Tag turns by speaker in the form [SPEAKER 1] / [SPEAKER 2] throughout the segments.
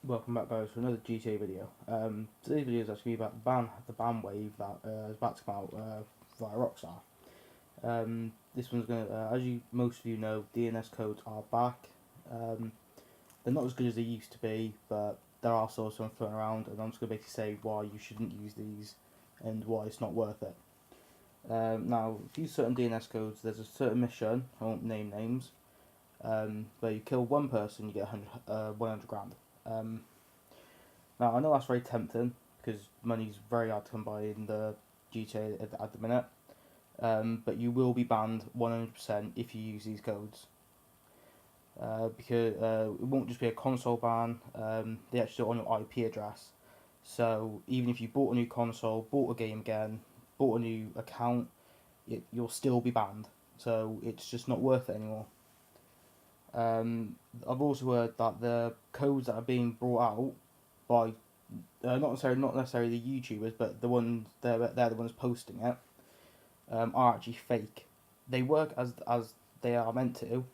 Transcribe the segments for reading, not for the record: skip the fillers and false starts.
[SPEAKER 1] Welcome back, guys, to another GTA video. Today's video is actually about the Banwave that is about to come out via Rockstar. This one's gonna, as most of you know, DNS codes are back. They're not as good as they used to be, but there are still some floating around, and I'm just gonna basically say why you shouldn't use these and why it's not worth it. Now, if you use certain DNS codes, there's a certain mission. I won't name names. Where you kill one person, you get 100 grand. Now, I know that's very tempting because money's very hard to come by in the GTA at the minute, but you will be banned 100% if you use these codes. Because it won't just be a console ban, they actually do it on your IP address. So even if you bought a new console, bought a game again, bought a new account, you'll still be banned. So it's just not worth it anymore. I've also heard that the codes that are being brought out by not necessarily the YouTubers, but the ones they're the ones posting it, are actually fake. They work as they are meant to,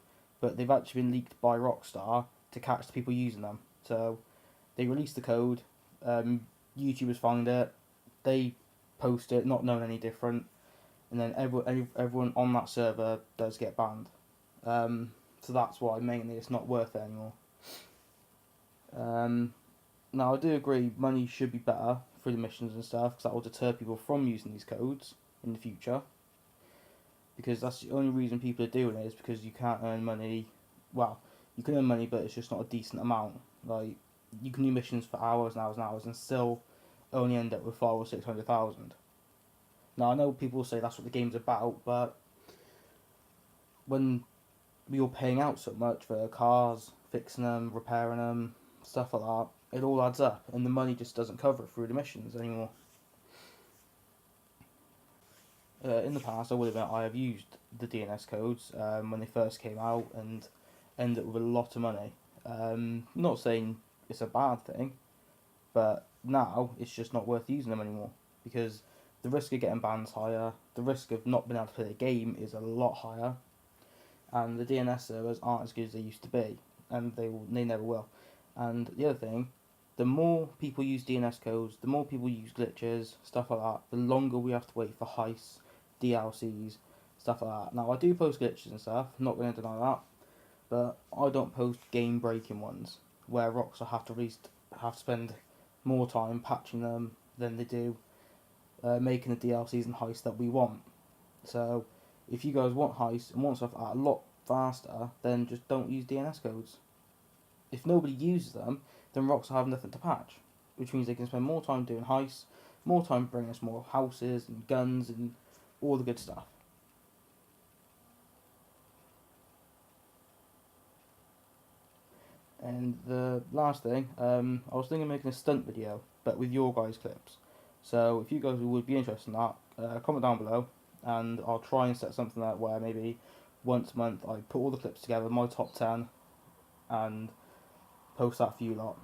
[SPEAKER 1] but they've actually been leaked by Rockstar to catch the people using them. So they release the code, YouTubers find it, they post it, not knowing any different, and then everyone on that server does get banned. So that's why mainly it's not worth it anymore. Now I do agree money should be better for the missions and stuff, because that will deter people from using these codes in the future. Because that's the only reason people are doing it, is because you can't earn money. Well, you can earn money, but it's just not a decent amount. Like, you can do missions for hours and hours and hours and still only end up with 500,000 or 600,000. Now I know people say that's what the game's about, but when you're paying out so much for cars, fixing them, repairing them, stuff like that, it all adds up, and the money just doesn't cover it through the missions anymore. In the past, I have used the DNS codes when they first came out and ended up with a lot of money. Not saying it's a bad thing, but now it's just not worth using them anymore, because the risk of getting banned is higher, the risk of not being able to play the game is a lot higher, and the DNS servers aren't as good as they used to be, and they never will. And the other thing, the more people use DNS codes, the more people use glitches, stuff like that, the longer we have to wait for heists, DLCs, stuff like that. Now, I do post glitches and stuff, I'm not going to deny that, but I don't post game-breaking ones, where Rockstar have to spend more time patching them than they do making the DLCs and heists that we want. So, if you guys want heists and want stuff a lot faster, then just don't use DNS codes. If nobody uses them, then Rockstar have nothing to patch, which means they can spend more time doing heists, more time bringing us more houses and guns and all the good stuff. And the last thing, I was thinking of making a stunt video, but with your guys' clips. So if you guys would be interested in that, comment down below, and I'll try and set something out where maybe once a month I put all the clips together, my top 10, and post that for you lot.